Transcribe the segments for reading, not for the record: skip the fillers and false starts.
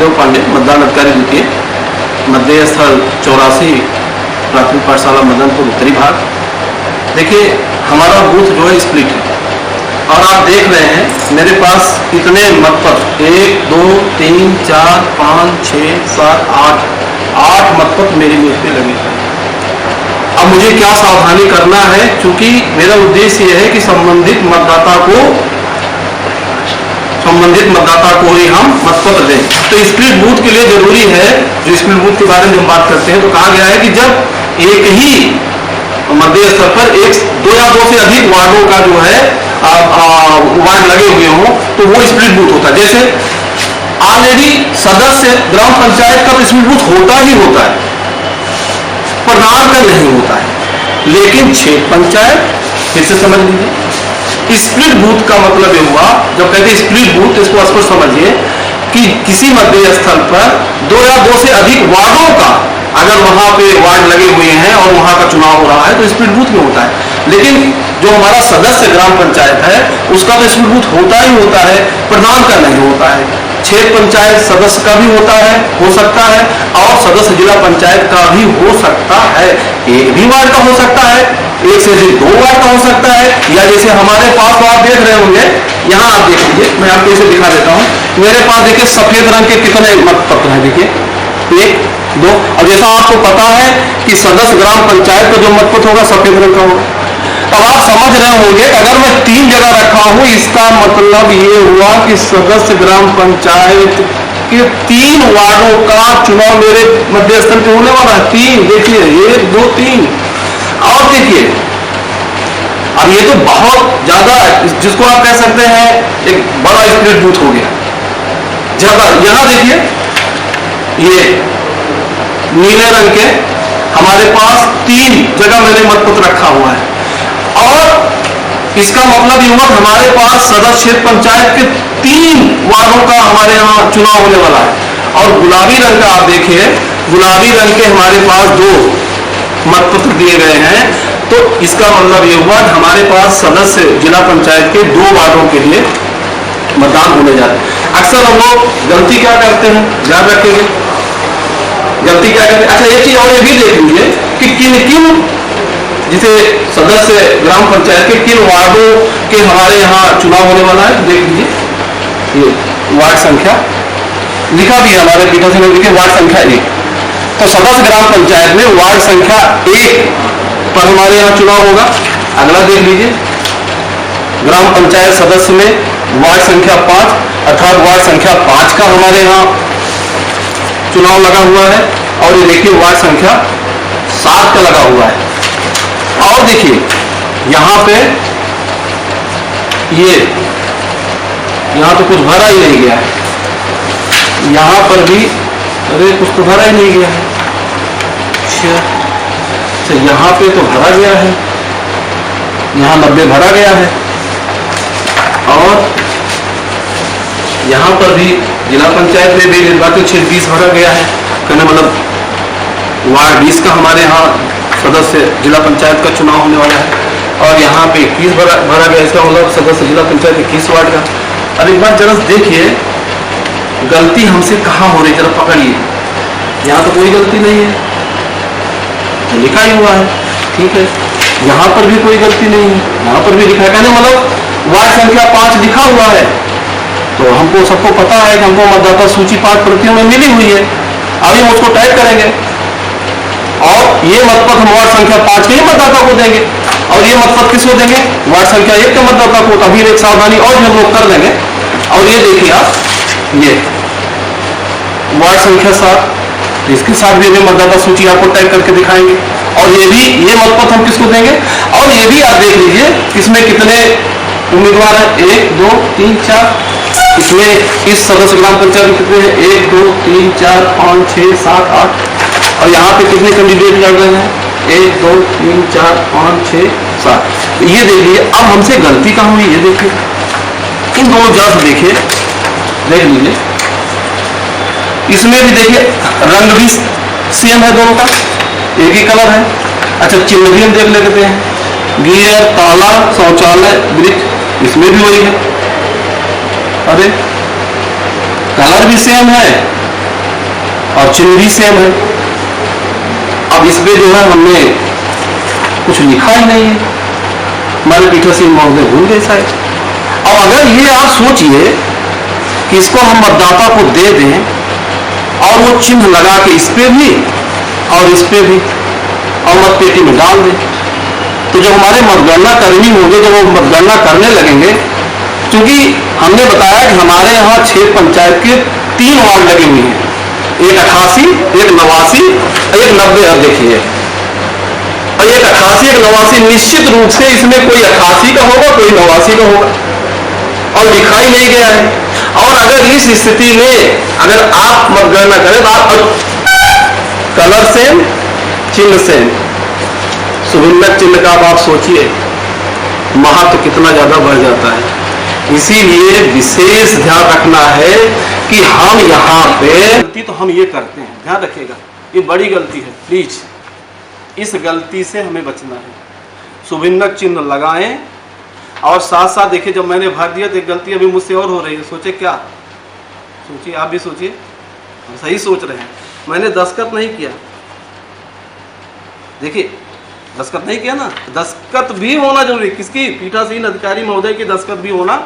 गौरव पांडे, मतदान अधिकारी द्वितीय, मतदेय स्थल 84 प्राथमिक पाठशाला मदनपुर उत्तरी भाग। देखिए हमारा बूथ जो है स्प्लिट है और आप देख रहे हैं मेरे पास कितने मतपत्र, 1 2 3 4 5 6 7 8 मतपत्र मेरी मेज पे लगे हैं। अब मुझे क्या सावधानी करना है, क्योंकि मेरा उद्देश्य यह है कि संबंधित मतदाता को ही हम मतपत्र दें। तो स्प्लिट बूथ के लिए जरूरी है, जो स्प्लिट बूथ के बारे में हम बात करते हैं तो कहा गया है कि जब एक ही मतदेय स्थल पर 2 या 2 से अधिक वार्डों का जो है वार्ड लगे हुए हों तो वो स्प्लिट बूथ होता है। जैसे ऑलरेडी सदस्य ग्राम पंचायत का स्प्लिट बूथ होता ही होता है, प्रधान का नहीं होता है। लेकिन क्षेत्र पंचायत, फिर से समझ लीजिए, स्प्लिट बूथ का मतलब ये हुआ, जब कहते हैं स्प्लिट बूथ इसको स्पष्ट समझिए कि किसी मतदेय स्थल पर 2 या 2 से अधिक वार्डों का अगर वहां पे वार्ड लगे हुए हैं और वहां का चुनाव हो रहा है तो स्प्लिट बूथ में होता है। लेकिन जो हमारा सदस्य ग्राम पंचायत है उसका तो स्प्लिट बूथ होता ही होता है, प्रधान का नहीं होता है। क्षेत्र पंचायत सदस्य का भी होता है, हो सकता है, और सदस्य जिला पंचायत का भी हो सकता है। एक भी वार्ड का हो सकता है, 1 से 2 वार्ड का हो सकता है, या जैसे हमारे पास तो आप देख रहे होंगे, यहाँ आप देख लीजिए, मैं आपको इसे दिखा देता हूँ। मेरे पास देखिए सफेद रंग के कितने मतपत्र हैं, देखिए 1 2। और जैसा आपको पता है कि सदस्य ग्राम पंचायत का जो मतपत्र होगा सफेद रंग का होगा। अब आप समझ रहे होंगे अगर मैं 3 जगह रखा हूं, इसका मतलब ये हुआ कि सदस्य ग्राम पंचायत के 3 वार्डों का चुनाव मेरे मतदेय स्थल पे होने वाला है। 3 देखिए, 1 2 3। और देखिए अब ये तो बहुत ज्यादा, जिसको आप कह सकते हैं एक बड़ा स्प्लिट बूथ हो गया ज्यादा। यहां देखिए ये नीले रंग के हमारे पास 3 जगह मैंने मतपत्र रखा हुआ है, और इसका मतलब ये हुआ हमारे पास सदस्य क्षेत्र पंचायत के 3 वार्डों का हमारे यहाँ चुनाव होने वाला है। और गुलाबी रंग का आप देखिए, गुलाबी रंग के हमारे पास 2 मतपत्र दिए गए हैं। तो इसका मतलब ये हुआ हमारे पास सदस्य जिला पंचायत के 2 वार्डों के लिए मतदान होने जा रहे हैं। अक्सर हम लोग गलती क्या करते हैं, ध्यान रखेंगे गलती क्या करते हैं। अच्छा एक चीज और ये भी देख लीजिए कि किन जिसे सदस्य ग्राम पंचायत के किन वार्डों के हमारे यहाँ चुनाव होने वाला है। देख लीजिए ये वार्ड संख्या लिखा भी है हमारे पीठासीन में, देखिए वार्ड संख्या 1। तो सदस्य ग्राम पंचायत में वार्ड संख्या 1 पर हमारे यहाँ चुनाव होगा। अगला देख लीजिए ग्राम पंचायत सदस्य में वार्ड संख्या 5 अर्थात वार्ड संख्या 5 का हमारे यहाँ चुनाव लगा हुआ है। और ये देखिए वार्ड संख्या 7 का लगा हुआ है। और देखिए यहां पे यहां तो कुछ भरा ही नहीं गया है, यहां पर भी अरे कुछ तो भरा ही नहीं गया है। अच्छा यहां पे तो भरा गया है, यहां 90 भरा गया है, और यहां पर भी जिला पंचायत में भी निर्वाचित क्षेत्र 20 भरा गया है। कहने मतलब वार्ड 20 का हमारे यहाँ सदस्य जिला पंचायत का चुनाव होने वाला है। और यहाँ पे 21 भरा गया, इसका मतलब सदस्य जिला पंचायत 21 वार्ड का। और एक बार जरा देखिए गलती हमसे कहाँ हो रही, जरा पकड़िए। यहाँ तो कोई गलती नहीं है, लिखा ही हुआ है, ठीक है। यहाँ पर भी कोई गलती नहीं है, यहाँ पर भी लिखा है। कहने मतलब वार्ड संख्या 5 लिखा हुआ है, तो हमको सबको पता है कि हमको मतदाता सूची 5 प्रतियों में मिली हुई है। अभी हम उसको टाइप करेंगे और ये मतपत्र हम वार्ड संख्या 5 के ही मतदाता को देंगे, और ये मतपत्र किसको देंगे, वार्ड संख्या 1 के मतदाता को। तभी एक सावधानी और हम लोग कर लेंगे। और ये देखिए आप, ये वार्ड संख्या 7, इसके साथ भी हमें मतदाता सूची आपको टाइप करके दिखाएंगे। और ये मतपत्र हम किसको देंगे। और ये भी आप देख लीजिए इसमें कितने उम्मीदवार हैं, 1 2 3 4। इसमें इस सदस्य ग्राम पंचायत में कितने हैं, 1 2 3 4 5 6 7 8। और यहाँ पे कितने कैंडिडेट लड़ रहे हैं, 1 2 3 4 5 6 7। ये देखिए अब हमसे गलती कहाँ हुई, ये देखिए इन दोनों जरा से देखिए, देख लीजिए इसमें भी देखिए रंग भी सेम है, दोनों का एक ही कलर है। अच्छा चिन्ह भी हम देख लेते हैं, गियर ताला शौचालय वृक्ष, इसमें भी वही है। अरे कलर भी सेम है, और चिन्ह भी सेम है। अब इस पे जो है हमने कुछ लिखा ही नहीं है, हमारे पीठासीन महोदय भूल गए शायद। और अगर ये आप सोचिए कि इसको हम मतदाता को दे दें और वो चिन्ह लगा के इस पे भी और इस पे भी और मतपेटी में डाल दें, तो जो हमारे मतगणना कर्मी होंगे जब वो मतगणना करने लगेंगे, क्योंकि हमने बताया कि हमारे यहाँ 6 पंचायत के 3 वार्ड लगे हुए हैं, एक 88, एक 89, एक 90। अब देखिए, और एक 88, एक 89, निश्चित रूप से इसमें कोई 88 का होगा, कोई 89 का होगा, और लिखा ही नहीं गया है। और अगर इस स्थिति में अगर आप मतगणना करें तो आप कलर सेम, चिन्ह सेम, सुभिन्नक चिन्ह का आप सोचिए महत्व कितना ज्यादा बढ़ जाता है। इसीलिए विशेष ध्यान रखना है कि हम यहाँ पे गलती तो हम ये करते हैं, ध्यान रखिएगा, ये बड़ी गलती है, प्लीज इस गलती से हमें बचना है। सुभिन्नक चिन्ह लगाएं और साथ साथ देखिए, जब मैंने भर दिया तो एक गलती अभी मुझसे और हो रही है। सोचे क्या, सोचिए, आप भी सोचिए, हम सही सोच रहे हैं। मैंने दस्तखत नहीं किया, देखिए दस्तखत नहीं किया ना, दस्तखत भी होना जरूरी, किसकी, पीठासीन अधिकारी महोदय की दस्तखत भी होना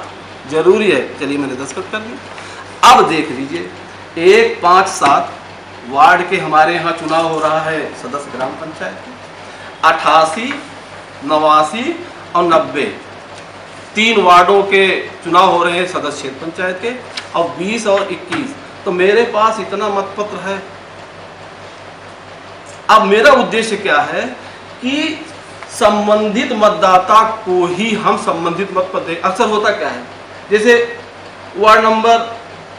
जरूरी है। चलिए मैंने दस्तखत कर दिया। अब देख लीजिए, 1, 5, 7 वार्ड के हमारे यहाँ चुनाव हो रहा है सदस्य ग्राम पंचायत के, 88, 89 और 90 3 वार्डों के चुनाव हो रहे हैं सदस्य क्षेत्र पंचायत के, और 20 और 21। तो मेरे पास इतना मतपत्र है। अब मेरा उद्देश्य क्या है कि संबंधित मतदाता को ही हम संबंधित मतपत्र दें। अक्सर होता क्या है, जैसे वार्ड नंबर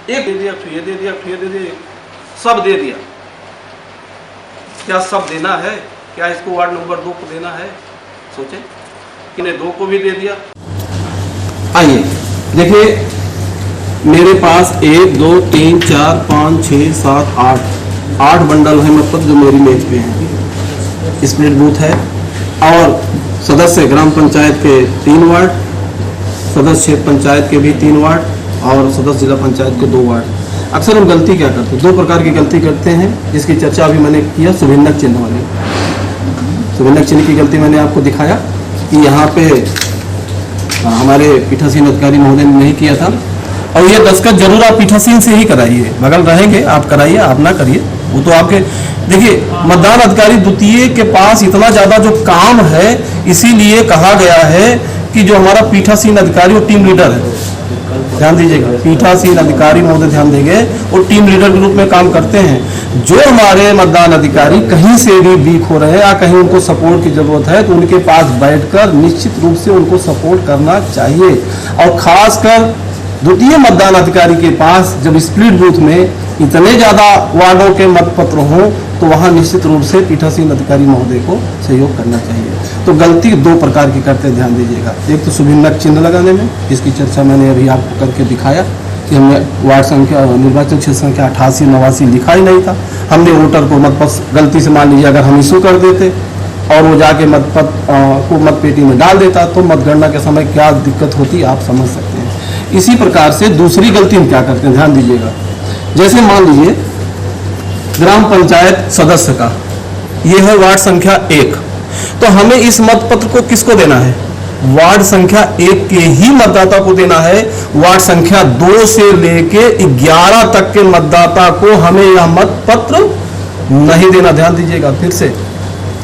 1 दे दिया, फिर ये दे दिया, फिर दे दिया, सब दे दिया। क्या सब देना है? क्या इसको वार्ड नंबर 2 को देना है? सोचे कि ने 2 को भी दे दिया। आइए देखिए, मेरे पास 1, 2, 3, 4, 5, 6, 7, 8 बंडल है मतपत्र जो मेरी मेज पे हैं। स्प्लिट बूथ है और सदस्य ग्राम पंचायत के 3 वार्ड, सदस्य क्षेत्र पंचायत के भी 3 वार्ड और सदस्य जिला पंचायत के 2 वार्ड। अक्सर हम गलती क्या करते हैं, 2 प्रकार की गलती करते हैं, जिसकी चर्चा अभी मैंने किया, सुभिन्नक चिन्ह वाली। सुभिन्नक चिन्ह की गलती मैंने आपको दिखाया कि यहाँ पे हमारे पीठासीन अधिकारी महोदय ने नहीं किया था। और ये दस्तखत जरूर आप पीठासीन से ही कराइए, बगल रहेंगे आप कराइए, आप ना करिए, वो तो आपके। देखिए, मतदान अधिकारी द्वितीय के पास इतना ज़्यादा जो काम है, इसीलिए कहा गया है कि जो हमारा पीठासीन अधिकारी वो टीम लीडर है। ध्यान दीजिएगा, पीठासीन अधिकारी महोदय ध्यान देंगे, वो टीम लीडर के रूप में काम करते हैं। जो हमारे मतदान अधिकारी कहीं से भी वीक हो रहे हैं या कहीं उनको सपोर्ट की जरूरत है, तो उनके पास बैठकर निश्चित रूप से उनको सपोर्ट करना चाहिए। और खासकर द्वितीय मतदान अधिकारी के पास जब स्प्लिट बूथ में इतने ज़्यादा वार्डों के मतपत्र हों, तो वहाँ निश्चित रूप से पीठासीन अधिकारी महोदय को सहयोग करना चाहिए। तो गलती 2 प्रकार की करते हैं, ध्यान दीजिएगा। एक तो सुभिन्नक चिन्ह लगाने में, जिसकी चर्चा मैंने अभी आपको करके दिखाया कि हमने वार्ड संख्या, निर्वाचन क्षेत्र संख्या 88, 89 लिखा ही नहीं था। हमने वोटर को मतपत्र गलती से, मान लीजिए अगर हम इशू कर देते और वो जाके मतपत्र को मतपेटी में डाल देता, तो मतगणना के समय क्या दिक्कत होती आप समझ सकते हैं। इसी प्रकार से दूसरी गलती हम क्या करते हैं, ध्यान दीजिएगा। जैसे मान लीजिए ग्राम पंचायत सदस्य का ये है वार्ड संख्या 1, तो हमें इस मतपत्र को किसको देना है, वार्ड संख्या 1 के ही मतदाता को देना है। वार्ड संख्या 2 से लेके 11 तक के मतदाता को हमें यह मतपत्र नहीं देना। ध्यान दीजिएगा, फिर से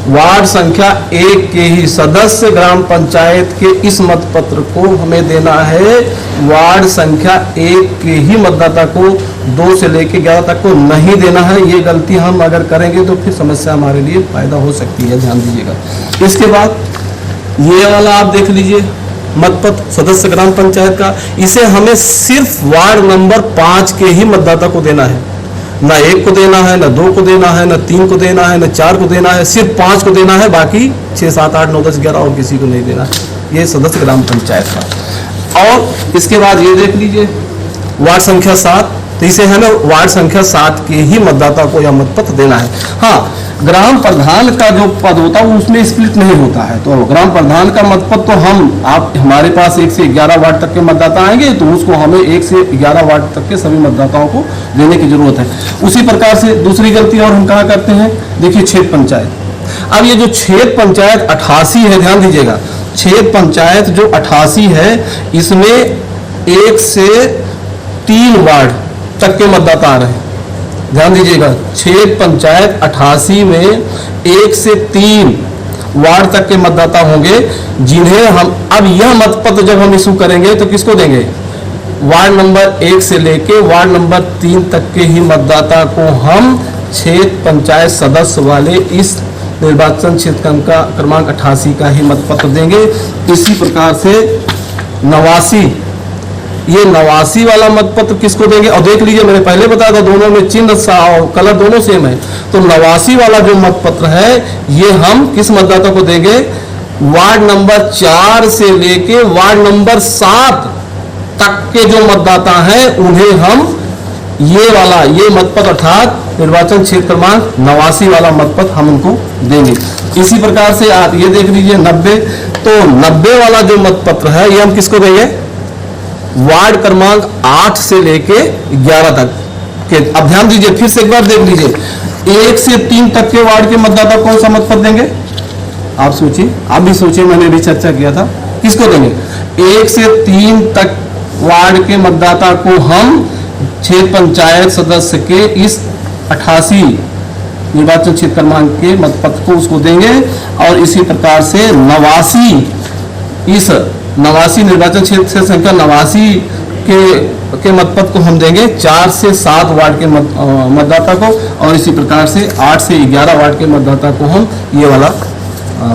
वार्ड संख्या 1 के ही सदस्य ग्राम पंचायत के इस मतपत्र को हमें देना है। वार्ड संख्या 1 के ही मतदाता को 2 से लेकर 11 तक को नहीं देना है। ये गलती हम अगर करेंगे तो फिर समस्या हमारे लिए पैदा हो सकती है, ध्यान दीजिएगा। इसके बाद ये वाला आप देख लीजिए, मतपत्र सदस्य ग्राम पंचायत का, इसे हमें सिर्फ वार्ड नंबर 5 के ही मतदाता को देना है। ना 1 को देना है, ना 2 को देना है, ना 3 को देना है, ना 4 को देना है, सिर्फ 5 को देना है। बाकी 6, 7, 8, 9, 10, 11 और किसी को नहीं देना है। ये सदस्य ग्राम पंचायत का। और इसके बाद ये देख लीजिए वार्ड संख्या 7, तो इसे हमें वार्ड संख्या 7 के ही मतदाता को यह मतपत्र देना है। हाँ, ग्राम प्रधान का जो पद होता है वो उसमें स्प्लिट नहीं होता है। तो ग्राम प्रधान का मतपद तो हम आप हमारे पास 1 से 11 वार्ड तक के मतदाता आएंगे तो उसको हमें 1 से 11 वार्ड तक के सभी मतदाताओं को देने की जरूरत है। उसी प्रकार से दूसरी गलती और हम कहाँ करते हैं, देखिए क्षेत्र पंचायत। अब ये जो क्षेत्र पंचायत 88 है, ध्यान दीजिएगा, क्षेत्र पंचायत जो 88 है इसमें 1 से 3 वार्ड तक के मतदाता आ रहे हैं। ध्यान दीजिएगा, क्षेत्र पंचायत 88 में 1 से 3 वार्ड तक के मतदाता होंगे जिन्हें हम अब यह मतपत्र जब हम इशू करेंगे तो किसको देंगे, वार्ड नंबर 1 से लेके वार्ड नंबर 3 तक के ही मतदाता को हम क्षेत्र पंचायत सदस्य वाले इस निर्वाचन क्षेत्र का क्रमांक 88 का ही मतपत्र देंगे। इसी प्रकार से 89, ये 89 वाला मतपत्र किसको देंगे, और देख लीजिए मैंने पहले बताया था दोनों में चिन्ह और कलर दोनों सेम है। तो 89 वाला जो मतपत्र है ये हम किस मतदाता को देंगे, वार्ड नंबर 4 से लेके वार्ड नंबर 7 तक के जो मतदाता हैं उन्हें हम ये मतपत्र अर्थात निर्वाचन क्षेत्र क्रमांक 89 वाला मतपत्र हम उनको देंगे। इसी प्रकार से आप ये देख लीजिए 90, तो 90 वाला जो मतपत्र है ये हम किसको देंगे, वार्ड क्रमांक 8 से लेके 11 तक के। अब ध्यान दीजिए, फिर से एक बार देख लीजिए, 1 से 3 तक के वार्ड के मतदाता कौन सा मतपत्र देंगे, आप सोचिए, आप भी सोचिए, मैंने भी चर्चा किया था, किसको देंगे, 1 से 3 तक वार्ड के मतदाता को हम क्षेत्र पंचायत सदस्य के इस 88 निर्वाचन क्षेत्र क्रमांक के मतपत्र को उसको देंगे। और इसी प्रकार से 89 निर्वाचन क्षेत्र से संख्या 89 के मतपत्र को हम देंगे 4 से 7 वार्ड के मतदाता को, और इसी प्रकार से 8 से 11 वार्ड के मतदाता को हम ये वाला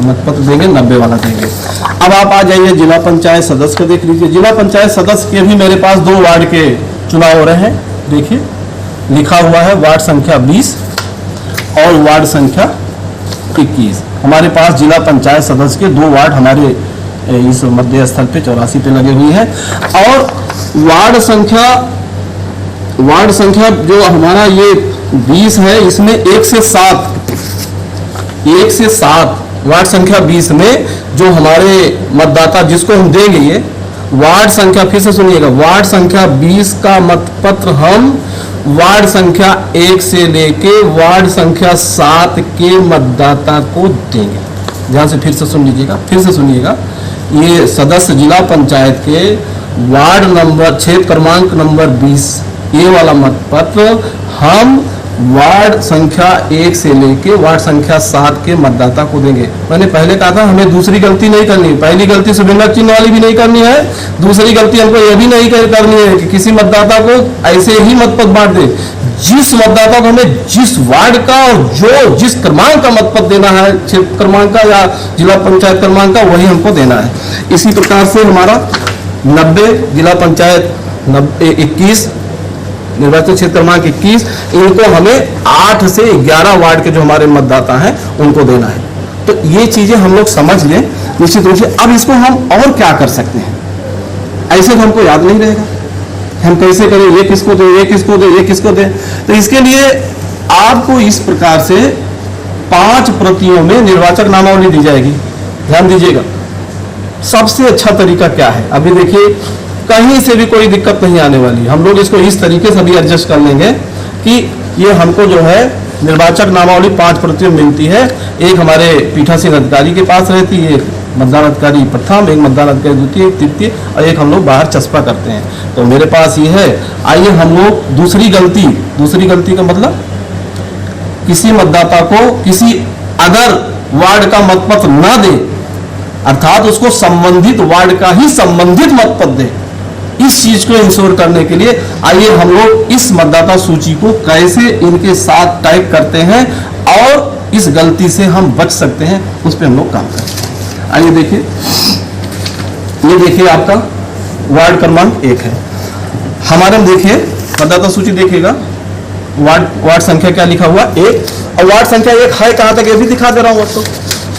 मतपत्र देंगे, 90 वाला देंगे। अब आप आ जाइए जिला पंचायत सदस्य को देख लीजिए। जिला पंचायत सदस्य के भी मेरे पास 2 वार्ड के चुनाव हो रहे हैं। देखिए लिखा हुआ है वार्ड संख्या 20 और वार्ड संख्या 21। हमारे पास जिला पंचायत सदस्य के 2 वार्ड हमारे इस मध्य स्थल पे 84 पे लगे हुए हैं। और वार्ड संख्या जो हमारा ये 20 है इसमें 1 से 7 वार्ड संख्या 20 में जो हमारे मतदाता जिसको हम देंगे, ये वार्ड संख्या, फिर से सुनिएगा, वार्ड संख्या 20 का मतपत्र हम वार्ड संख्या 1 से लेके वार्ड संख्या 7 के मतदाता को देंगे। ध्यान से फिर से सुन लीजिएगा, फिर से सुनिएगा, ये सदस्य जिला पंचायत के वार्ड नंबर क्षेत्र क्रमांक नंबर 20 ये वाला मतपत्र हम वार्ड संख्या 1 से लेके वार्ड संख्या 7 के मतदाता को देंगे। मैंने पहले कहा था हमें दूसरी गलती नहीं करनी, पहली गलती सुभिन्नक चिन्ह वाली भी नहीं करनी है, दूसरी गलती हमको यह भी नहीं करनी है कि किसी मतदाता को ऐसे ही मतपत्र बांट दे। जिस मतदाता को हमें जिस वार्ड का और जो जिस क्रमांक का मतपत्र देना है, क्षेत्र क्रमांक का या जिला पंचायत क्रमांक का, वही हमको देना है। इसी प्रकार से हमारा 90 जिला पंचायत 21 निर्वाचन क्षेत्र क्रमांक 21, इनको हमें 8 से 11 वार्ड के जो हमारे मतदाता हैं उनको देना है। तो ये चीजें हम लोग समझ लें निश्चित रूप से। अब इसको हम और क्या कर सकते हैं, ऐसे तो हमको याद नहीं रहेगा, हम कैसे करें, ये किसको दे, ये किसको दे, ये किसको दे। तो इसके लिए आपको इस प्रकार से 5 प्रतियों में निर्वाचक नामावली दी जाएगी। ध्यान दीजिएगा, सबसे अच्छा तरीका क्या है, अभी देखिए कहीं से भी कोई दिक्कत नहीं आने वाली। हम लोग इसको इस तरीके से भी एडजस्ट कर लेंगे कि ये हमको जो है निर्वाचक नामावली 5 प्रतियों मिलती है। एक हमारे पीठासीन अधिकारी के पास रहती है, एक मतदान अधिकारी प्रथम, एक मतदान अधिकारी द्वितीय, तृतीय, और एक हम लोग बाहर चस्पा करते हैं। तो मेरे पास ये है। आइए हम लोग दूसरी गलती का मतलब, किसी मतदाता को किसी अगर वार्ड का मतपत्र न दे, अर्थात उसको संबंधित वार्ड का ही संबंधित मतपत्र दे, इस चीज को इंश्योर करने के लिए आइए हम लोग इस मतदाता सूची को कैसे इनके साथ टाइप करते हैं और इस गलती से हम बच सकते हैं, उस पर हम लोग काम करते हैं। आइए देखिए, ये देखिए आपका वार्ड क्रमांक 1 है हमारे में। देखिए मतदाता सूची देखिएगा, वार्ड संख्या क्या लिखा हुआ 1, और वार्ड संख्या 1 है कहां तक ये भी दिखा दे रहा हूं आपको।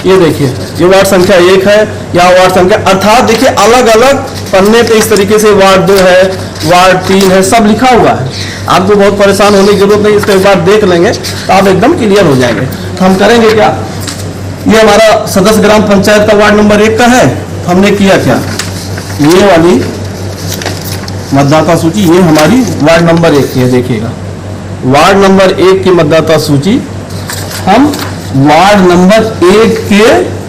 ये देखिए, ये वार्ड संख्या 1 है या वार्ड संख्या, अर्थात देखिए अलग अलग पन्ने पे इस तरीके से वार्ड 2 है, वार्ड 3 है, सब लिखा हुआ है। आपको बहुत परेशान होने की जरूरत नहीं, इसको एक बार देख लेंगे तो आप एकदम क्लियर हो जाएंगे। तो हम करेंगे क्या, ये हमारा सदस्य ग्राम पंचायत का वार्ड नंबर 1 का है। हमने किया क्या, ये वाली मतदाता सूची ये हमारी वार्ड नंबर 1 की है। देखिएगा वार्ड नंबर 1 की मतदाता सूची हम वार्ड नंबर 1 के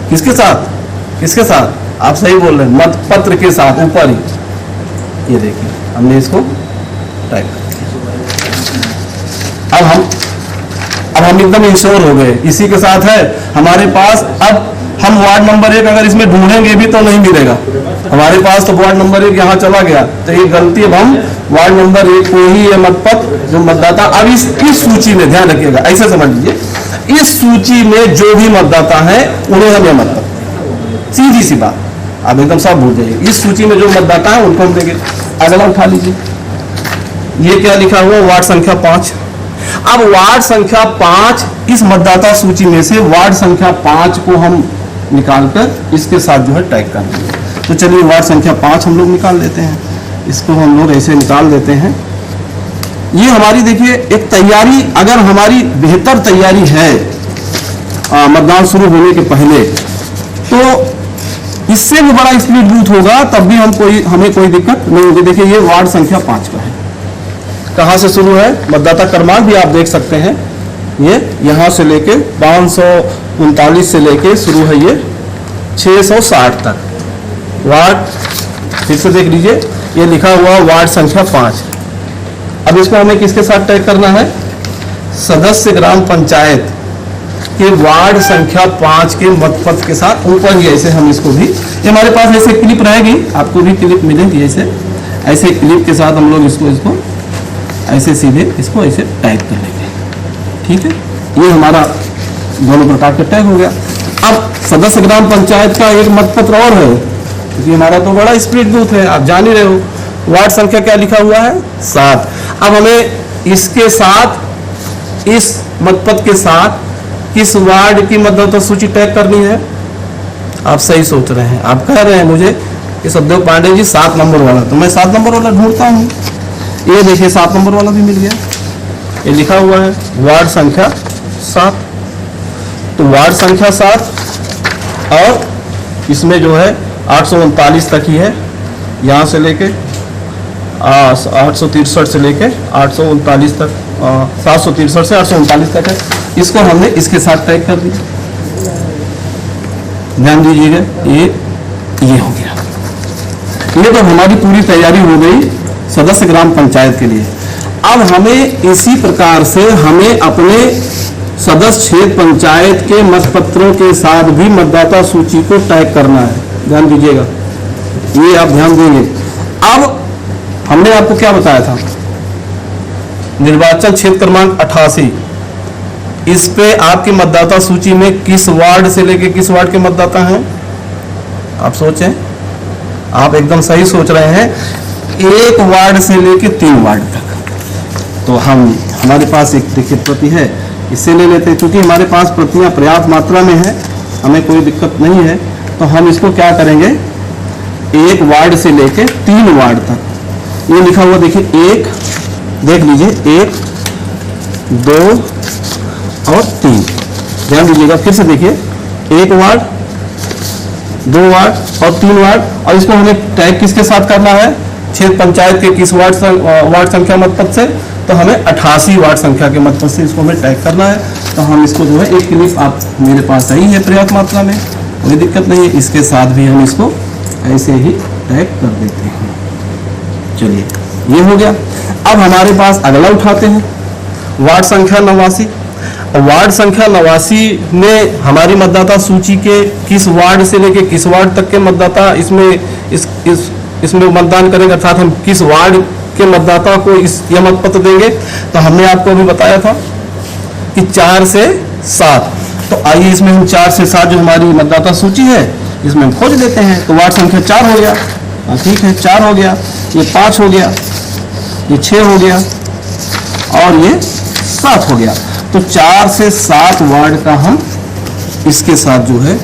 किसके साथ आप सही बोल रहे हैं, मतपत्र के साथ ऊपर ही ये देखिए हमने इसको टाइप कर दिया। अब हम एकदम इंश्योर हो गए, इसी के साथ है हमारे पास। अब हम वार्ड नंबर 1 अगर इसमें ढूंढेंगे भी तो नहीं मिलेगा हमारे पास, तो वार्ड नंबर 1 यहाँ चला गया, तो ये गलती। अब हम वार्ड नंबर 1 को ही ये मतपत्र जो मतदाता, अब इस सूची में ध्यान रखिएगा, ऐसे समझ लीजिए, इस सूची में जो भी मतदाता है उन्हें हम ये मतपत्र, सीधी सी बात, आप एकदम सब भूल जाइए। इस सूची में जो मतदाता है उनको हम देंगे। अगला उठा लीजिए, ये क्या लिखा हुआ, वार्ड संख्या 5। अब वार्ड संख्या 5, इस मतदाता सूची में से वार्ड संख्या 5 को हम निकालकर इसके साथ जो है टैग कर देंगे। तो चलिए वार्ड संख्या 5 हम लोग निकाल लेते हैं, इसको हम लोग ऐसे निकाल देते हैं। ये हमारी देखिए एक तैयारी, अगर हमारी बेहतर तैयारी है मतदान शुरू होने के पहले, तो इससे भी बड़ा स्पीड बूथ होगा, तब भी हमें कोई दिक्कत नहीं होगी। देखिए ये वार्ड संख्या 5 का है, कहाँ से शुरू है, मतदाता क्रमांक भी आप देख सकते हैं, ये यहाँ से लेके 539 से लेके शुरू है ये 660 तक वार्ड। फिर से देख लीजिए ये लिखा हुआ वार्ड संख्या 5। अब इसको हमें किसके साथ टैग करना है, सदस्य ग्राम पंचायत के वार्ड संख्या 5 के मतपत्र के साथ ऊपर ही ऐसे हम इसको भी, ये हमारे पास ऐसे क्लिप रहेगी, आपको भी क्लिप मिलेगी ऐसे क्लिप के साथ हम लोग इसको ऐसे सीधे इसको ऐसे टाइप कर लेंगे। ठीक है, ये हमारा दोनों प्रकार का टैग हो गया। अब सदस्य ग्राम पंचायत का एक मतपत्र और है, क्योंकि हमारा तो बड़ा स्प्लिट बूथ है, आप जान ही रहे हो। वार्ड संख्या क्या लिखा हुआ है, 7। अब हमें इसके साथ, इस मतपत्र के साथ किस वार्ड की मतदाता सूची टैग करनी है, आप सही सोच रहे हैं, आप कह रहे हैं मुझे कि सददेव पांडे जी 7 नंबर वाला, तो मैं 7 नंबर वाला ढूंढता हूँ। ये देखिए 7 नंबर वाला भी मिल गया, ये लिखा हुआ है वार्ड संख्या 7। तो वार्ड संख्या 7 और इसमें जो है 839 तक ही है, यहाँ से लेके 863 से लेके 839 तक, 763 से 839 तक है। इसको हमने इसके साथ टैग कर दिया, ध्यान दीजिएगा, ये हो गया। ये तो हमारी पूरी तैयारी हो गई सदस्य ग्राम पंचायत के लिए। अब हमें इसी प्रकार से हमें अपने सदस्य क्षेत्र पंचायत के मतपत्रों के साथ भी मतदाता सूची को टैग करना है, ध्यान दीजिएगा, ये आप ध्यान देंगे। अब हमने आपको क्या बताया था, निर्वाचन क्षेत्र क्रमांक 88, इस पे आपकी मतदाता सूची में किस वार्ड से लेके किस वार्ड के मतदाता हैं, आप सोचें, आप एकदम सही सोच रहे हैं, 1 वार्ड से लेके 3 वार्ड तक। तो हमारे पास एक देखिए प्रति है, इससे ले लेते हैं, क्योंकि हमारे पास प्रतियां पर्याप्त मात्रा में है, हमें कोई दिक्कत नहीं है। तो हम इसको क्या करेंगे, 1 वार्ड से लेके 3 वार्ड तक, ये लिखा हुआ देखिए, 1 देख लीजिए, 1 2 और 3, ध्यान दीजिएगा, फिर से देखिए 1 वार्ड 2 वार्ड और 3 वार्ड। और इसको हमें टैग किसके साथ करना है, क्षेत्र पंचायत के किस वार्ड संख्या मतपत्र से, तो हमें 88 वार्ड संख्या के मतपत्र से इसको हमें टैग करना है। तो हम इसको जो है एक क्लिप आप मेरे पास सही है पर्याप्त मात्रा में, कोई दिक्कत नहीं है, इसके साथ भी हम इसको ऐसे ही टैग कर देते हैं। चलिए ये हो गया। अब हमारे पास अगला उठाते हैं, वार्ड संख्या 89। वार्ड संख्या 89 में हमारी मतदाता सूची के किस वार्ड से लेके किस वार्ड तक के मतदाता इसमें मतदान करेंगे, अर्थात हम किस वार्ड के मतदाता को यह मतपत्र देंगे। तो हमने आपको अभी बताया था कि 4 से 7, तो आइए इसमें हम 4 से 7 जो हमारी मतदाता सूची है इसमें हम खोज लेते हैं। तो वार्ड संख्या 4 हो गया, ठीक है, 4 हो गया, ये 5 हो गया, ये 6 हो गया और ये 7 हो गया। तो 4 से 7 वार्ड का हम इसके साथ जो है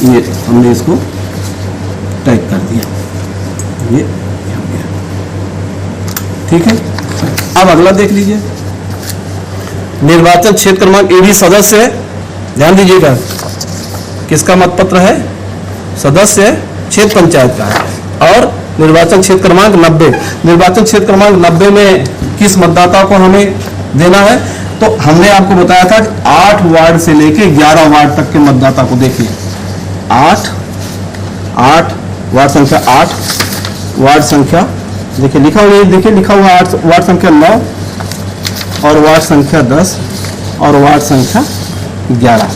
ये हमने इसको टैग कर दिया, ये हो गया, ठीक है। अब अगला देख लीजिए, निर्वाचन क्षेत्र क्रमांक ए भी सदस्य है, ध्यान दीजिएगा, किसका मतपत्र है? सदस्य क्षेत्र पंचायत का है। और निर्वाचन क्षेत्र क्रमांक 90, निर्वाचन क्षेत्र क्रमांक 90 में किस मतदाता को हमें देना है? तो हमने आपको बताया था कि 8 वार्ड से लेके 11 वार्ड तक के मतदाता को देखिए, 8 वार्ड संख्या 8, वार्ड संख्या देखिए लिखा हुआ, देखिए लिखा हुआ 8, वार्ड संख्या 9 और वार्ड संख्या 10 और वार्ड संख्या 11।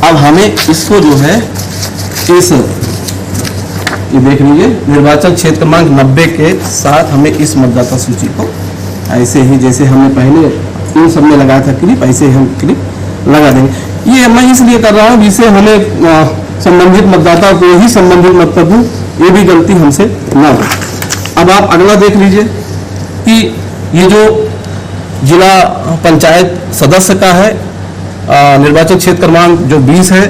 अब हमें इसको जो है इस, ये देख लीजिए, निर्वाचन क्षेत्र क्रमांक 90 के साथ हमें इस मतदाता सूची को ऐसे ही, जैसे हमने पहले इन सब में लगाया था क्लिप, ऐसे ही हम क्लिप लगा देंगे। ये मैं इसलिए कर रहा हूँ जिससे हमें संबंधित मतदाता को ही संबंधित मत कर दूं, ये भी गलती हमसे ना हो। अब आप अगला देख लीजिए कि ये जो जिला पंचायत सदस्य का है, निर्वाचन क्षेत्र क्रमांक जो 20 है,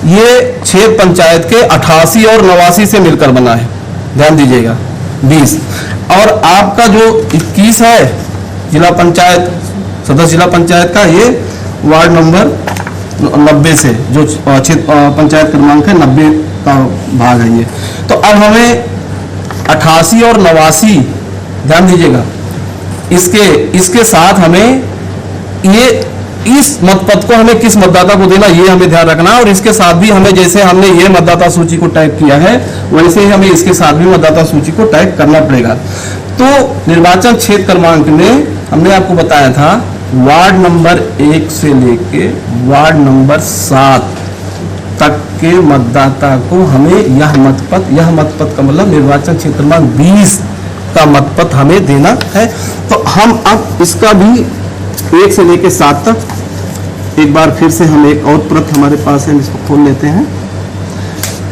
ये क्षेत्र पंचायत के 88 और 89 से मिलकर बना है, ध्यान दीजिएगा 20। और आपका जो 21 है जिला पंचायत सदस्य जिला पंचायत का, ये वार्ड नंबर 90 से, जो पंचायत क्रमांक है 90 का भाग है ये। तो अब हमें 88 और 89, ध्यान दीजिएगा, इसके साथ हमें ये इस मतपत्र को हमें किस मतदाता को देना, ये हमें ध्यान रखना है। और इसके साथ भी हमें, जैसे हमने ये मतदाता सूची को टाइप किया है, वैसे ही हमें इसके साथ भी मतदाता सूची को टाइप करना पड़ेगा। तो निर्वाचन क्षेत्र क्रमांक में हमने आपको बताया था वार्ड नंबर 1 से लेके वार्ड नंबर 7 तक के मतदाता को हमें यह मतपत्र का मतलब निर्वाचन क्षेत्र क्रमांक 20 का मतपत्र हमें देना है। तो हम अब इसका भी 1 से लेके 7 तक एक बार फिर से हम एक और प्रत हमारे पास है, इसको खोल लेते हैं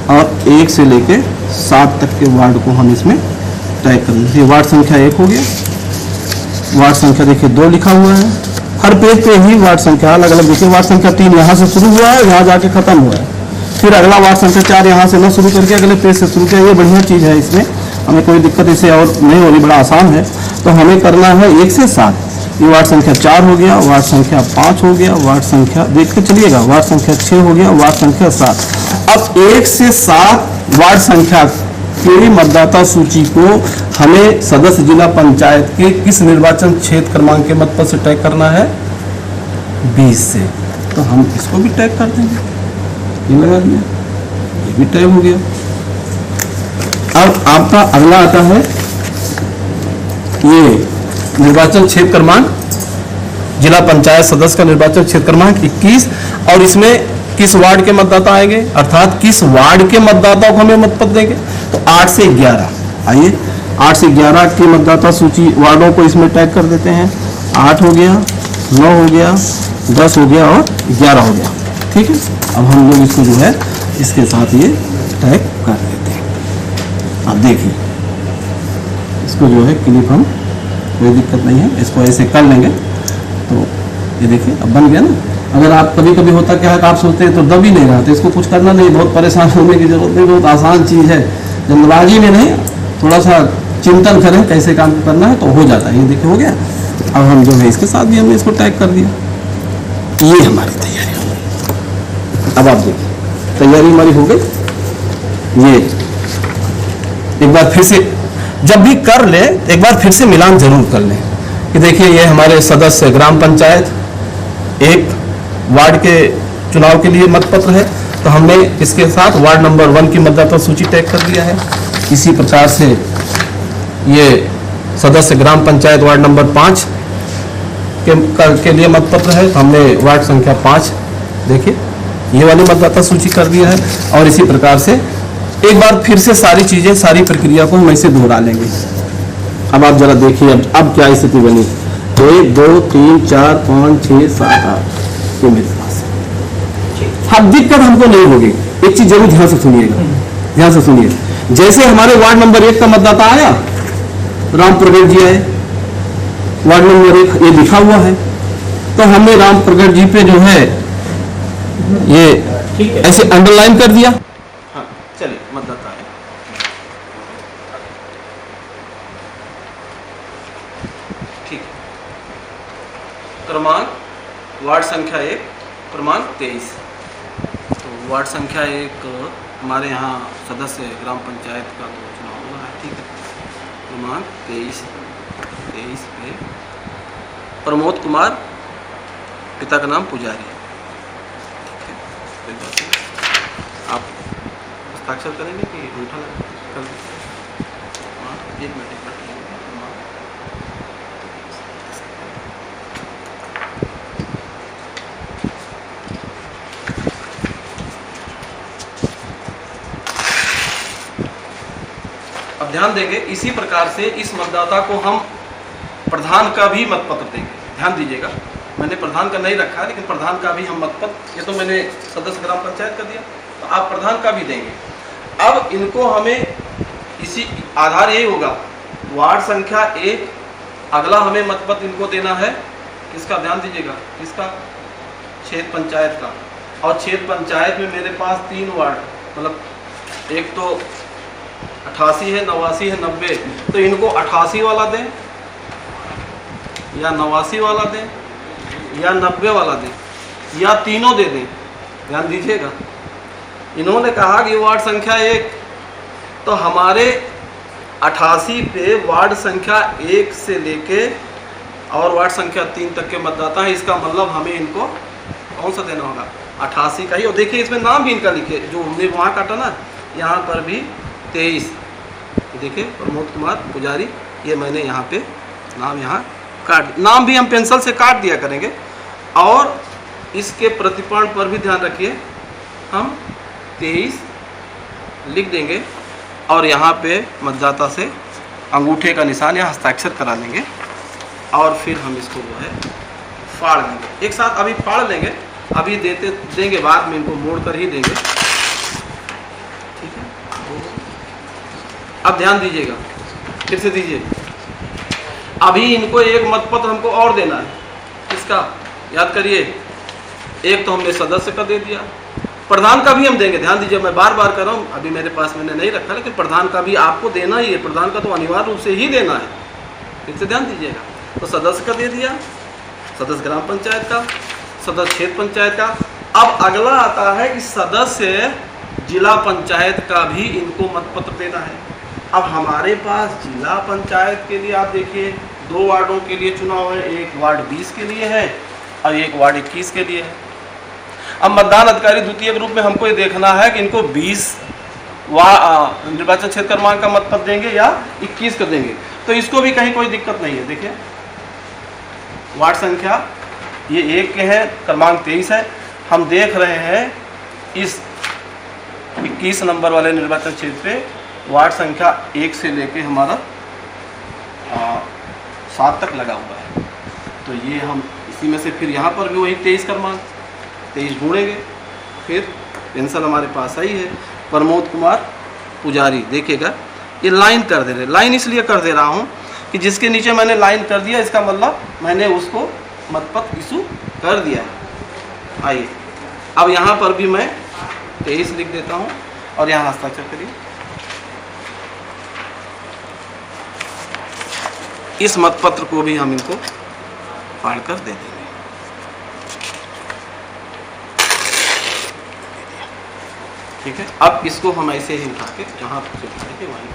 और 1 से लेके 7 तक के वार्ड को हम इसमें टाइप कर लेते हैं। वार्ड संख्या 1 हो गया, वार्ड संख्या देखिए 2 लिखा हुआ है, हर पेज पे ही वार्ड संख्या अलग अलग देखिए। वार्ड संख्या 3 यहाँ से शुरू हुआ है, यहाँ जाके खत्म हुआ है, फिर अगला वार्ड संख्या 4 यहाँ से न शुरू करके अगले पेज से शुरू किया। ये बढ़िया चीज़ है, इसमें हमें कोई दिक्कत इसे और नहीं हो रही, बड़ा आसान है। तो हमें करना है 1 से 7, ये वार्ड संख्या 4 हो गया, वार्ड संख्या 5 हो गया, वार्ड संख्या देख के चलिएगा, वार्ड संख्या 6 हो गया, वार्ड संख्या 7। अब 1 से 7 वार्ड संख्या की मतदाता सूची को हमें सदस्य जिला पंचायत के किस निर्वाचन क्षेत्र क्रमांक के मतपत्र से टैग करना है? 20 से। तो हम इसको भी टैग कर देंगे, ये लगा दिया, ये भी टैग हो गया। अब आपका अगला आता है ये निर्वाचन क्षेत्र क्रमांक जिला पंचायत सदस्य का निर्वाचन क्षेत्र क्रमांक 21, और इसमें किस वार्ड के मतदाता आएंगे, अर्थात किस वार्ड के मतदाताओं को हमें मतपत्र देंगे। तो 8 से 11, आइए 8 से 11 की मतदाता सूची वार्डों को इसमें टैग कर देते हैं। 8 हो गया, 9 हो गया, 10 हो गया और 11 हो गया, ठीक है। अब हम लोग इसको जो है इसके साथ ये टैग कर देते हैं। अब देखिए इसको जो है क्लिप, हम कोई दिक्कत नहीं है, इसको ऐसे कर लेंगे तो ये देखिए अब बन गया ना। अगर आप कभी कभी होता क्या है कि आप सोचते हैं तो दब ही नहीं रहा, तो इसको कुछ करना नहीं, बहुत परेशान होने की जरूरत नहीं, बहुत आसान चीज़ है। जल्दबाजी में नहीं, थोड़ा सा चिंतन करें कैसे काम करना है तो हो जाता है। ये देखिए हो गया। अब हम जो है इसके साथ भी हमने इसको टैग कर दिया, ये हमारी तैयारी हो गई। अब आप देखिए तैयारी हमारी हो गई। ये एक बार फिर से जब भी कर ले, एक बार फिर से मिलान जरूर कर लें कि देखिए ये हमारे सदस्य ग्राम पंचायत 1 वार्ड के चुनाव के लिए मतपत्र है, तो हमने इसके साथ वार्ड नंबर 1 की मतदाता सूची टैग कर दिया है। इसी प्रकार से ये सदस्य ग्राम पंचायत वार्ड नंबर 5 के लिए मतपत्र है, तो हमने वार्ड संख्या 5 देखिए ये वाली मतदाता सूची कर दिया है। और इसी प्रकार से एक बार फिर से सारी चीज़ें, सारी प्रक्रिया को हम ऐसे दोहरा लेंगे। अब आप जरा देखिए अब क्या स्थिति बनी। 1 2 3 4 5 6 7 8 ये मेरे पास है। अब दिक्कत हमको नहीं होगी। एक चीज जरूर ध्यान से सुनिएगा, ध्यान से सुनिए। जैसे हमारे वार्ड नंबर 1 का मतदाता आया, राम प्रगट जी आए, वार्ड नंबर 1 ये लिखा हुआ है, तो हमने राम प्रगट जी पे जो है ये ऐसे अंडरलाइन कर दिया। हाँ चलिए मतदाता है, ठीक है, क्रमांक वार्ड संख्या 1 क्रमांक 23। तो वार्ड संख्या 1 हमारे यहाँ सदस्य ग्राम पंचायत का तो चुनाव हो रहा है, ठीक है। क्रमांक 23 पे प्रमोद कुमार, पिता का नाम पुजारी, ठीक है। कोई बात नहीं, आप हस्ताक्षर करेंगे कि अंगूठा कर दें? हाँ, 1 मिनट अब ध्यान देंगे। इसी प्रकार से इस मतदाता को हम प्रधान का भी मतपत्र देंगे। ध्यान दीजिएगा, मैंने प्रधान का नहीं रखा, लेकिन प्रधान का भी हम मतपत्र, ये तो मैंने सदस्य ग्राम पंचायत का दिया, तो आप प्रधान का भी देंगे। अब इनको हमें इसी आधार यही होगा, वार्ड संख्या 1, अगला हमें मतपत्र इनको देना है किसका, ध्यान दीजिएगा, किसका, क्षेत्र पंचायत का। और क्षेत्र पंचायत में मेरे पास 3 वार्ड, मतलब एक तो 88 है, 89 है, 90, तो इनको 88 वाला दें या 89 वाला दें या 90 वाला दें या तीनों दे दें। ध्यान दीजिएगा, इन्होंने कहा कि वार्ड संख्या 1, तो हमारे 88 पे वार्ड संख्या 1 से लेके और वार्ड संख्या 3 तक के मतदाता हैं। इसका मतलब हमें इनको कौन सा देना होगा, 88 का ही। और देखिए इसमें नाम भी इनका लिखिए, जो हमने वहाँ काटा ना, यहाँ पर भी 23, देखिए प्रमोद कुमार पुजारी, ये मैंने यहाँ पे नाम यहाँ काट, नाम भी हम पेंसिल से काट दिया करेंगे। और इसके प्रतिपादन पर भी ध्यान रखिए, हम 23 लिख देंगे और यहाँ पे मतदाता से अंगूठे का निशान या हस्ताक्षर करा लेंगे और फिर हम इसको जो है फाड़ देंगे। एक साथ अभी फाड़ लेंगे, अभी देंगे बाद में, इनको मोड़ कर ही देंगे, ठीक है। अब ध्यान दीजिएगा, फिर से दीजिए, अभी इनको एक मतपत्र हमको और देना है, किसका, याद करिए, एक तो हमने सदस्य का दे दिया, प्रधान का भी हम देंगे। ध्यान दीजिए, मैं बार बार कर रहा हूँ, अभी मेरे पास मैंने नहीं रखा, लेकिन प्रधान का भी आपको देना ही है, प्रधान का तो अनिवार्य रूप से ही देना है। फिर से ध्यान दीजिएगा, तो सदस्य का दे दिया, सदस्य ग्राम पंचायत का, सदस्य क्षेत्र पंचायत का। अब अगला आता है कि सदस्य जिला पंचायत का भी इनको मतपत्र देना है। अब हमारे पास जिला पंचायत के लिए आप देखिए 2 वार्डों के लिए चुनाव है, एक वार्ड 20 के लिए है और एक वार्ड 21 के लिए है। अब मतदान अधिकारी द्वितीय ग्रुप में हमको ये देखना है कि इनको 20 निर्वाचन क्षेत्र क्रमांक का मतपत्र देंगे या 21 का देंगे। तो इसको भी कहीं कोई दिक्कत नहीं है। देखिए वार्ड संख्या ये 1 के हैं, क्रमांक 23 है। हम देख रहे हैं इस 21 नंबर वाले निर्वाचन क्षेत्र पे वार्ड संख्या 1 से लेके हमारा 7 तक लगा हुआ है। तो ये हम इसी में से फिर यहाँ पर भी वही 23 क्रमांक 23 ढूंढेंगे, फिर पेंसिल हमारे पास आई है, प्रमोद कुमार पुजारी। देखिएगा ये लाइन कर दे रहे, लाइन इसलिए कर दे रहा हूँ कि जिसके नीचे मैंने लाइन कर दिया, इसका मतलब मैंने उसको मतपत्र इशू कर दिया है। आइए अब यहाँ पर भी मैं 23 लिख देता हूँ और यहाँ हस्ताक्षर करिए। इस मतपत्र को भी हम इनको फाड़ कर दे देंगे। ठीक है, अब इसको हम ऐसे ही उठा के जहाँ से उठाएंगे वहीं।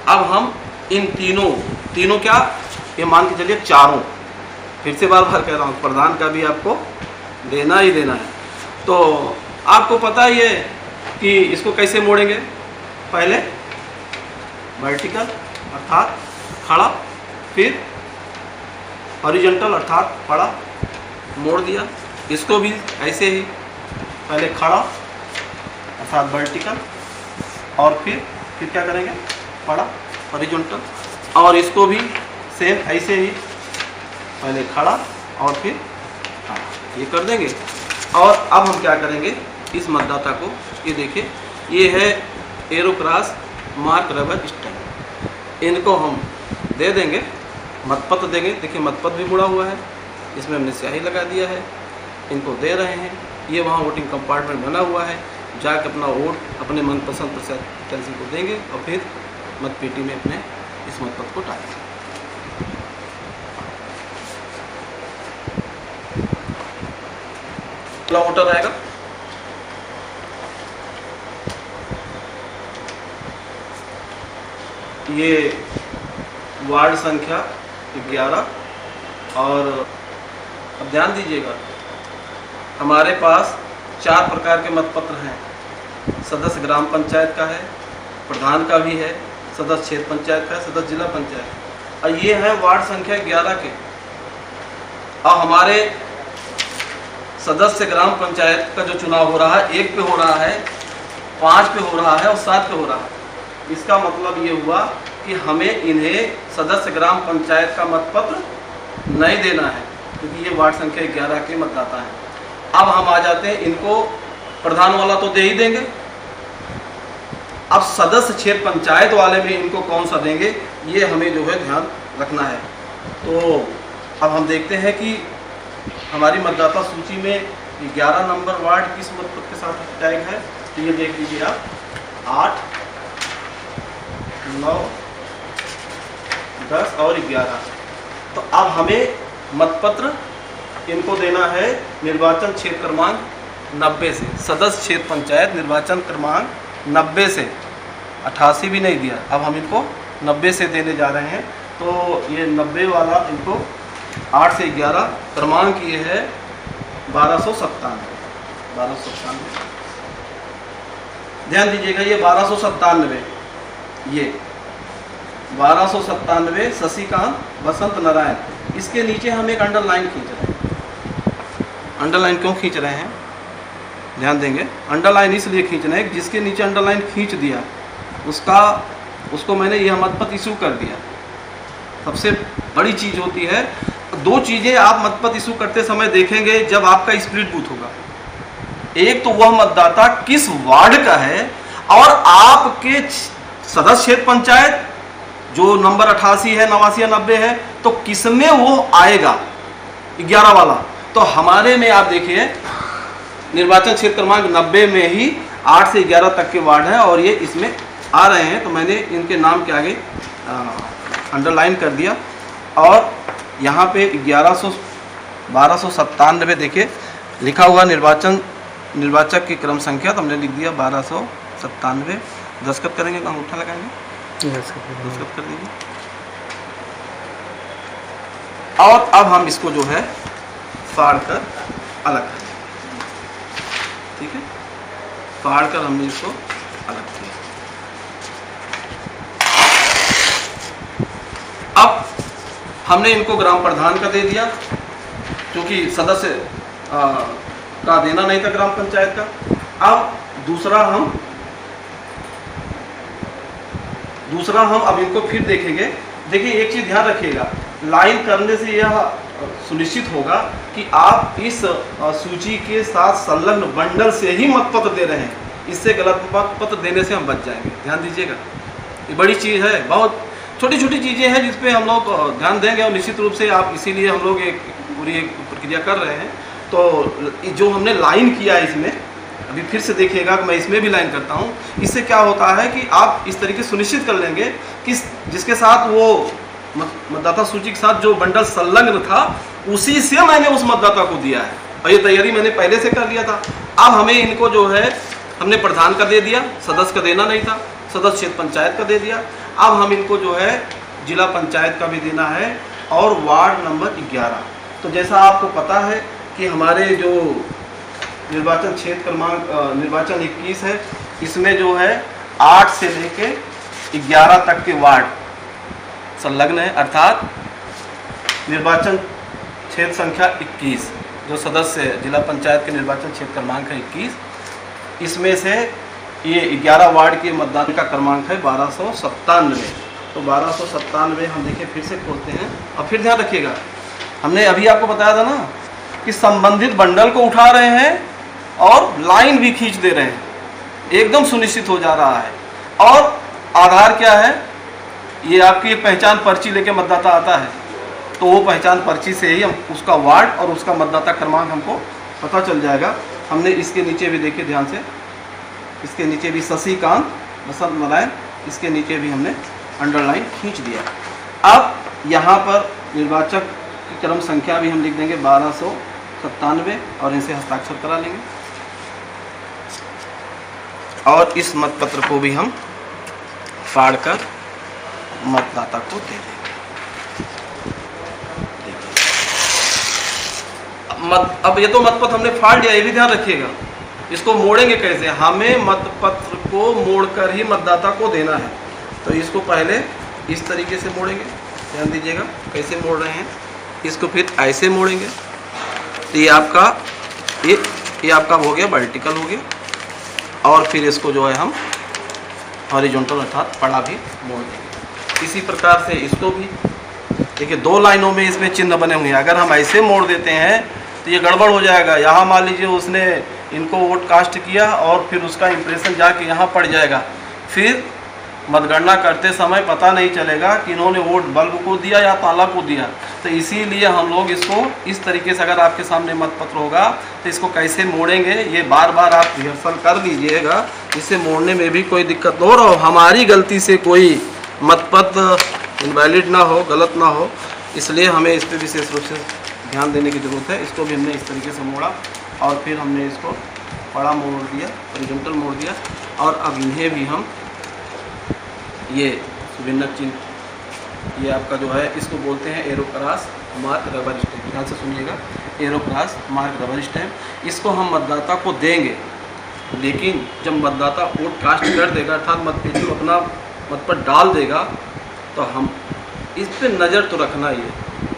अब हम इन तीनों क्या, ये मान के चलिए चारों, फिर से बार बार कह रहा हूँ, प्रधान का भी आपको देना ही देना है। तो आपको पता ही है कि इसको कैसे मोड़ेंगे। पहले वर्टिकल अर्थात खड़ा, फिर हॉरिजॉन्टल अर्थात खड़ा, मोड़ दिया। इसको भी ऐसे ही, पहले खड़ा अर्थात वर्टिकल और फिर क्या करेंगे, खड़ा हॉरिजॉन्टल। और इसको भी सेम ऐसे ही, पहले खड़ा और फिर खड़ा, ये कर देंगे। और अब हम क्या करेंगे, इस मतदाता को, ये देखिए ये है arrow cross mark rubber stamp, इनको हम दे देंगे, मतपत्र देंगे। देखिए मतपत्र भी मुड़ा हुआ है, इसमें हमने स्याही लगा दिया है, इनको दे रहे हैं। ये वहाँ वोटिंग कंपार्टमेंट बना हुआ है, जाकर अपना वोट अपने मनपसंद प्रत्याशी को देंगे और फिर मतपेटी में अपने इस मतपत्र को डालेंगे। खुला वोटर रहेगा। ये वार्ड संख्या 11 और अब ध्यान दीजिएगा, हमारे पास 4 प्रकार के मतपत्र हैं। सदस्य ग्राम पंचायत का है, प्रधान का भी है, सदस्य क्षेत्र पंचायत का है, सदस्य जिला पंचायत, और ये है वार्ड संख्या 11 के। और हमारे सदस्य ग्राम पंचायत का जो चुनाव हो रहा है, 1 पे हो रहा है, 5 पे हो रहा है और 7 पे हो रहा है। इसका मतलब ये हुआ कि हमें इन्हें सदस्य ग्राम पंचायत का मतपत्र नहीं देना है, क्योंकि ये वार्ड संख्या 11 के मतदाता हैं। अब हम आ जाते हैं, इनको प्रधान वाला तो दे ही देंगे, अब सदस्य क्षेत्र पंचायत वाले में इनको कौन सा देंगे, ये हमें जो है ध्यान रखना है। तो अब हम देखते हैं कि हमारी मतदाता सूची में 11 नंबर वार्ड किस मतपत्र के साथ टैग है। तो ये देख लीजिए आप, 8, 9, 10 और 11। तो अब हमें मतपत्र इनको देना है निर्वाचन क्षेत्र क्रमांक 90 से, सदस्य क्षेत्र पंचायत निर्वाचन क्रमांक 90 से, 88 भी नहीं दिया। अब हम इनको 90 से देने जा रहे हैं। तो ये 90 वाला इनको 8 से 11 क्रमांक ये है 1297। ध्यान दीजिएगा, ये 1297, ये 1297 शशिकांत बसंत नारायण। इसके नीचे हम एक अंडरलाइन खींच रहे हैं। अंडरलाइन क्यों खींच रहे हैं, ध्यान देंगे। अंडरलाइन इसलिए खींच रहे हैं, जिसके नीचे अंडरलाइन खींच दिया उसको मैंने यह मतपत्र इशू कर दिया। सबसे बड़ी चीज़ होती है, 2 चीज़ें आप मतपत्र इशू करते समय देखेंगे जब आपका स्प्लिट बूथ होगा। एक तो वह मतदाता किस वार्ड का है, और आपके सदस्य क्षेत्र पंचायत जो नंबर 88 है, 89 या 90 है, तो किसमें वो आएगा 11 वाला। तो हमारे में आप देखिए निर्वाचन क्षेत्र क्रमांक 90 में ही 8 से 11 तक के वार्ड हैं और ये इसमें आ रहे हैं। तो मैंने इनके नाम के आगे अंडरलाइन कर दिया, और यहाँ पे 1297 देखिए लिखा हुआ निर्वाचक की क्रम संख्या, तो हमने लिख दिया 1297। दस्तखत करेंगे, कहाँ अंगूठा लगाएंगे, दस्तखत कर दीजिए। और अब हम इसको जो है फाड़ कर अलग कर देंगे, ठीक है। फाड़ कर हमने इसको अलग किया। अब हमने इनको ग्राम प्रधान का दे दिया, क्योंकि सदस्य का देना नहीं था ग्राम पंचायत का। अब दूसरा हम अब इनको फिर देखेंगे। देखिए एक चीज़ ध्यान रखिएगा, लाइन करने से यह सुनिश्चित होगा कि आप इस सूची के साथ संलग्न बंडल से ही मतपत्र दे रहे हैं। इससे गलत मतपत्र देने से हम बच जाएंगे। ध्यान दीजिएगा, ये बड़ी चीज़ है, बहुत छोटी छोटी चीज़ें हैं जिस पे हम लोग ध्यान देंगे, और निश्चित रूप से आप इसीलिए हम लोग एक पूरी प्रक्रिया कर रहे हैं। तो जो हमने लाइन किया है इसमें, अभी फिर से देखिएगा कि मैं इसमें भी लाइन करता हूँ। इससे क्या होता है कि आप इस तरीके सुनिश्चित कर लेंगे कि जिसके साथ वो मतदाता सूची के साथ जो बंडल संलग्न था, उसी से मैंने उस मतदाता को दिया है, और ये तैयारी मैंने पहले से कर लिया था। अब हमें इनको जो है हमने प्रधान का दे दिया, सदस्य का देना नहीं था, सदस्य क्षेत्र पंचायत का दे दिया। अब हम इनको जो है जिला पंचायत का भी देना है, और वार्ड नंबर 11। तो जैसा आपको पता है कि हमारे जो निर्वाचन क्षेत्र क्रमांक निर्वाचन 21 है, इसमें जो है 8 से लेके 11 तक के वार्ड संलग्न है, अर्थात निर्वाचन क्षेत्र संख्या 21 जो सदस्य जिला पंचायत के निर्वाचन क्षेत्र क्रमांक है 21, इसमें से ये 11 वार्ड के मतदान का क्रमांक है 1297। तो 1297 हम देखिए फिर से खोलते हैं, और फिर ध्यान रखिएगा, हमने अभी आपको बताया था ना कि संबंधित बंडल को उठा रहे हैं और लाइन भी खींच दे रहे हैं, एकदम सुनिश्चित हो जा रहा है। और आधार क्या है, ये आपकी पहचान पर्ची लेके मतदाता आता है, तो वो पहचान पर्ची से ही हम उसका वार्ड और उसका मतदाता क्रमांक हमको पता चल जाएगा। हमने इसके नीचे भी देखिए ध्यान से, इसके नीचे भी शशिकांत बसंत नारायण, इसके नीचे भी हमने अंडरलाइन खींच दिया। अब यहाँ पर निर्वाचक की क्रम संख्या भी हम लिख देंगे 1297। 97 और इनसे हस्ताक्षर करा लेंगे और इस मतपत्र को भी हम फाड़कर मतदाता को दे देंगे। अब ये तो मतपत्र हमने फाड़ लिया, ये भी ध्यान रखिएगा। इसको मोड़ेंगे कैसे? हमें मतपत्र को मोड़कर ही मतदाता को देना है। तो इसको पहले इस तरीके से मोड़ेंगे, ध्यान दीजिएगा कैसे मोड़ रहे हैं। इसको फिर ऐसे मोड़ेंगे तो ये आपका हो गया, वर्टिकल हो गया। और फिर इसको जो है हम हॉरिजॉन्टल अर्थात पड़ा भी मोड़ देंगे। इसी प्रकार से इसको भी देखिए, 2 लाइनों में इसमें चिन्ह बने हुए हैं। अगर हम ऐसे मोड़ देते हैं तो ये गड़बड़ हो जाएगा। यहाँ मान लीजिए उसने इनको वोट कास्ट किया और फिर उसका इम्प्रेशन जाके यहाँ पड़ जाएगा, फिर मतगणना करते समय पता नहीं चलेगा कि इन्होंने वोट बल्ब को दिया या ताला को दिया। तो इसीलिए हम लोग इसको इस तरीके से, अगर आपके सामने मतपत्र होगा तो इसको कैसे मोड़ेंगे ये बार बार आप रिहर्सल कर लीजिएगा, इससे मोड़ने में भी कोई दिक्कत न हो और हमारी गलती से कोई मतपत्र इनवैलिड ना हो, गलत ना हो। इसलिए हमें इस पर विशेष रूप से ध्यान देने की ज़रूरत है। इसको भी हमने इस तरीके से मोड़ा और फिर हमने इसको पड़ा मोड़ दिया, हॉरिजॉन्टल मोड़ दिया। और अब इन्हें भी हम ये सुभिन्नक चिन्ह, ये आपका जो है इसको बोलते हैं arrow cross mark rubber stamp. ध्यान से सुनिएगा, arrow cross mark rubber stamp. इसको हम मतदाता को देंगे, लेकिन जब मतदाता वोट कास्ट कर देगा अर्थात मतपेटी को अपना मत पर डाल देगा, तो हम इस पे नज़र तो रखना ही है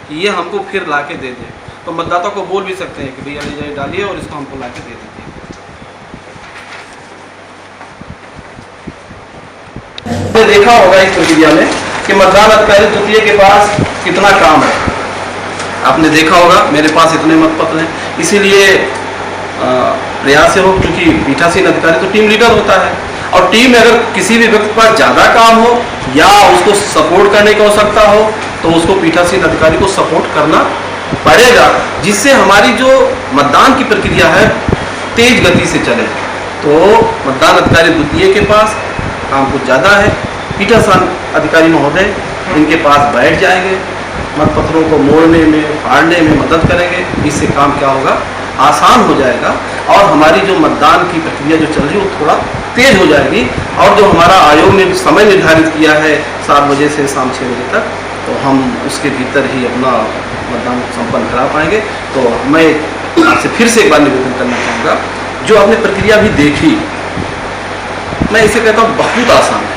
कि ये हमको फिर ला के दे दे। तो मतदाता को बोल भी सकते हैं कि भैया ले जाइए, डालिए और इसको हमको ला के दे दीजिए। देखा होगा इस प्रक्रिया में कि मतदान अधिकारी द्वितीय के पास कितना काम है। आपने देखा होगा मेरे पास इतने मतपत्र हैं, इसीलिए प्रयास है वो, क्योंकि पीठासीन अधिकारी तो टीम लीडर होता है और टीम में अगर किसी भी व्यक्ति पर ज़्यादा काम हो या उसको सपोर्ट करने की आवश्यकता हो तो उसको पीठासीन अधिकारी को सपोर्ट करना पड़ेगा, जिससे हमारी जो मतदान की प्रक्रिया है तेज गति से चले। तो मतदान अधिकारी द्वितीय के पास काम कुछ ज़्यादा है, पीठासीन अधिकारी महोदय इनके पास बैठ जाएंगे, मतपत्रों को मोड़ने में, फाड़ने में मदद करेंगे। इससे काम क्या होगा, आसान हो जाएगा और हमारी जो मतदान की प्रक्रिया जो चल रही है वो थोड़ा तेज हो जाएगी। और जो हमारा आयोग ने समय निर्धारित किया है 7 बजे से शाम 6 बजे तक, तो हम उसके भीतर ही अपना मतदान संपन्न करा पाएंगे। तो मैं आपसे फिर से एक बार निवेदन करना चाहूँगा, जो आपने प्रक्रिया भी देखी, मैं इसे कहता हूँ बहुत आसान है।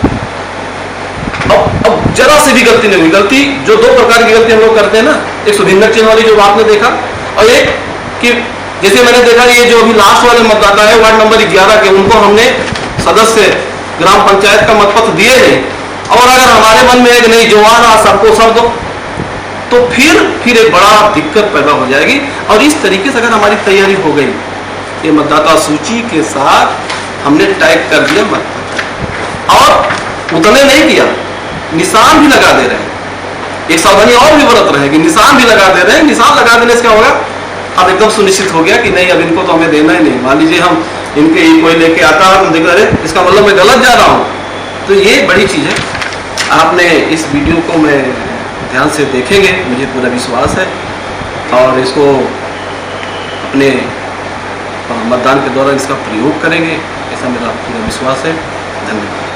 अब जरा से भी गलती नहीं हुई। गलती जो 2 प्रकार की गलती हम लोग करते हैं ना, एक सुभिन्नक चिन्ह वाली जो आपने देखा, और एक कि जैसे मैंने देखा ये जो अभी लास्ट वाले मतदाता है वार्ड नंबर 11 के, उनको हमने सदस्य ग्राम पंचायत का मतपत्र दिए नहीं, और अगर हमारे मन में एक नहीं जो आ रहा सबको सब दो, तो फिर एक बड़ा दिक्कत पैदा हो जाएगी। और इस तरीके से अगर हमारी तैयारी हो गई, ये मतदाता सूची के साथ हमने टैग कर दिया मतपत्र, और उतने नहीं किया, निशान भी लगा दे रहे हैं। एक सावधानी और भी बरत रहे हैं कि निशान भी लगा दे रहे हैं। निशान लगा देने से क्या होगा, अब एकदम सुनिश्चित हो गया कि नहीं अब इनको तो हमें देना ही नहीं। मान लीजिए हम इनके ही कोई लेके आता है, हम देख रहे हैं इसका मतलब मैं गलत जा रहा हूँ, तो ये बड़ी चीज़ है। आपने इस वीडियो को मैं ध्यान से देखेंगे, मुझे पूरा विश्वास है, और इसको अपने मतदान के दौरान इसका प्रयोग करेंगे, ऐसा मेरा पूरा विश्वास है। धन्यवाद।